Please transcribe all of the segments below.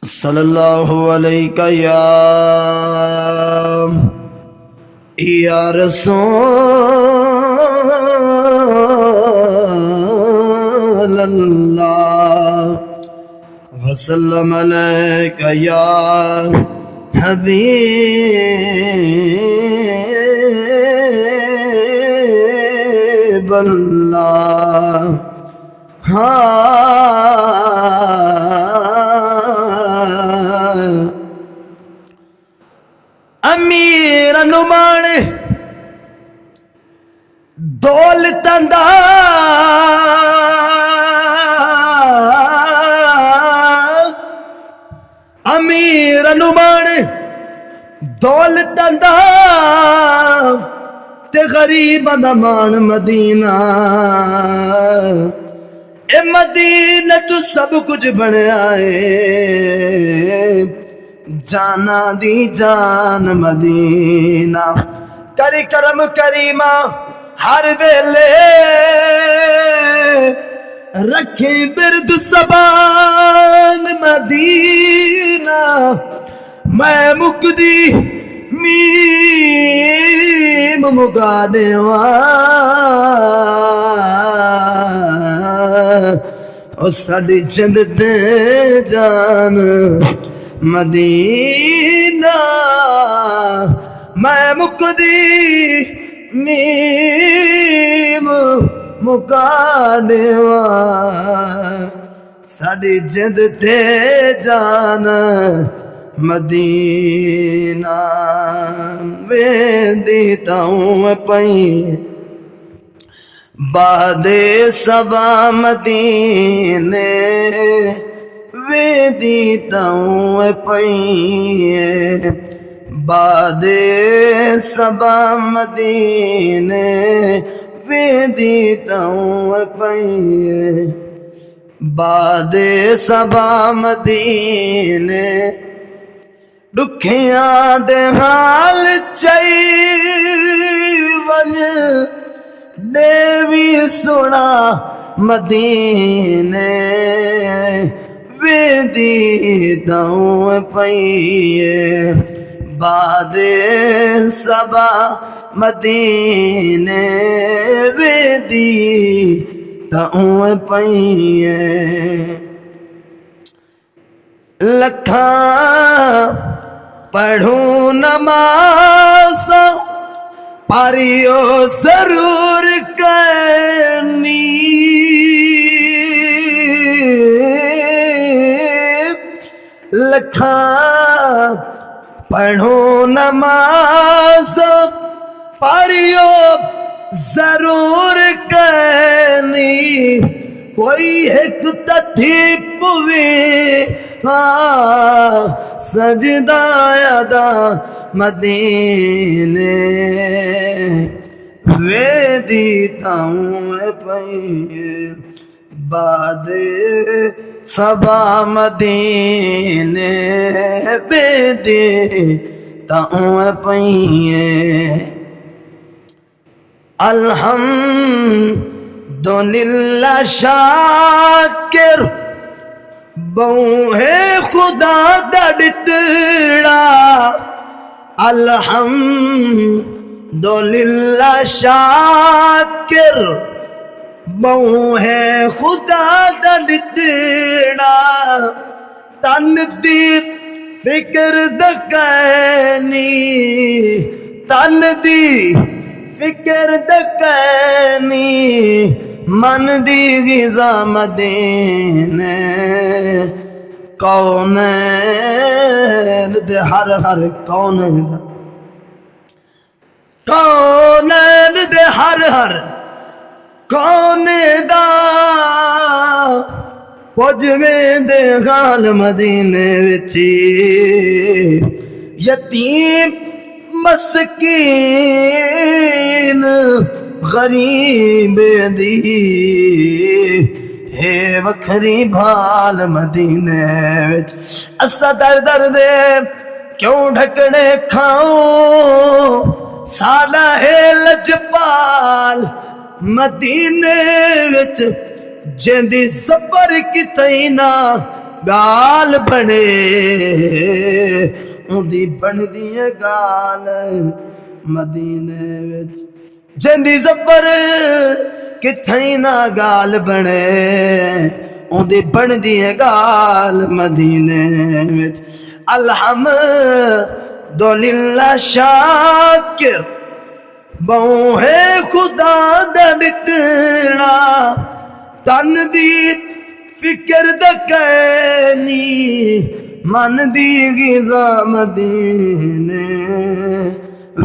सल्लल्लाहु अलैका या रसूल अल्लाह वसल्लम अलैका या हबीब अल्लाह। अमीर अनुमान दौलतंदा अमीर अनुमान दौलतंदा ते गरीब मान मदीना। ए मदीना तू सब कुछ बनया है, जाना दी जान मदीना। करी करम करीमा हर वेले रखे बिरद सबान मदीना। मैं मुकदी मीम मुगा देवा ओ साडी जिंद दे जान मदीना। मैं मुकदी मीम मुका देवा साडी जिंद ते जान मदीना। वेंदी ताऊं पई बादे सबा मदीने, वेंदी ताऊं पई बादे सबा मदीने। वेंदी ताऊं पई बादे सबा मदीने। दुखियां दे हाल चई वन देवी सुना मदीने। वेंदी ताऊं पई बादे सबा मदीने। वेंदी ताऊं पई लखा पढ़ूं नमाज़ पारियो जरूर करनी। लखा पढ़ूं नमाज़ पारियो जरूर करनी। कोई एक तथी पुवे सजदा अदा मदीने। वेंदी ताऊं पई बादे सबा मदीने। वेंदी ताऊं पई अल्हम्दुलिल्लाह शाकिर बहु है खुदा दड़तड़ा। अल्हम्दुलिल्लाह शाकिर बहु है खुदा दड़तड़ा। तन दी फिक्र दकनी, तन दी फिक्र दकनी। मन दी गिज़ा मदीने। कौन दे हर हर कौन दे हर हर कौन दा पुजवें दे गाल मदीने विच। यतीम मस्कीन गरीब दी है वखरी भाल मदीने विच। असा दर दर दे क्यों ढकने खाऊं साला है लजपाल मदीने विच। जिंदी सफर कितई ना गाल बने उंदी बनदी है गाल मदीने विच जिंदी ज़फर किथे ना गाल बने उंदी बनदी है गाल मदीने विच अल्हम्दुलिल्लाह शाकिर बहु है खुदा दा दित्ता तन दी फिक्र द कैनी मन दी गिज़ा मदीने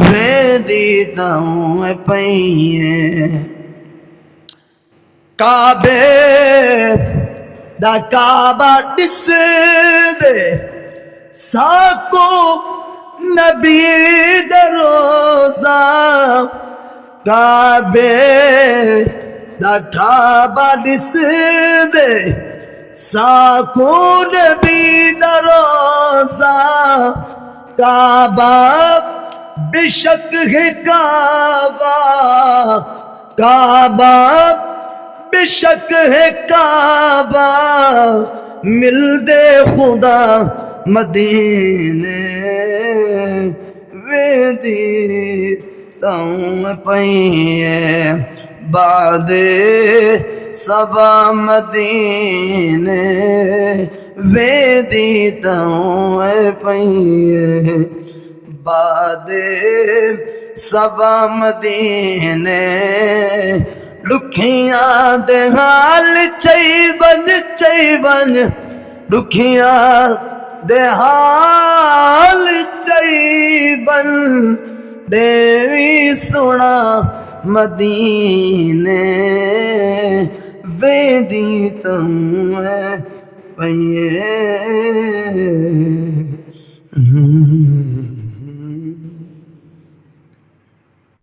वेदी ताऊं पईए काबे दा काबा दिस दे साको नबी दा रोज़ा काबे दा काबा दिस दे साको नबी दा रोज़ा काबा बेशक है काबा काबा बेशक है काबा मिलदे खुदा मदीने वेदी ताऊं पईए बादे सबा मदीने वेदी ताऊं पईए बादे सबा मदीने दुखियां दे हाल चईवन दुखियां दे हाल चईवन देवी सुना मदीने वेदी तुम पईए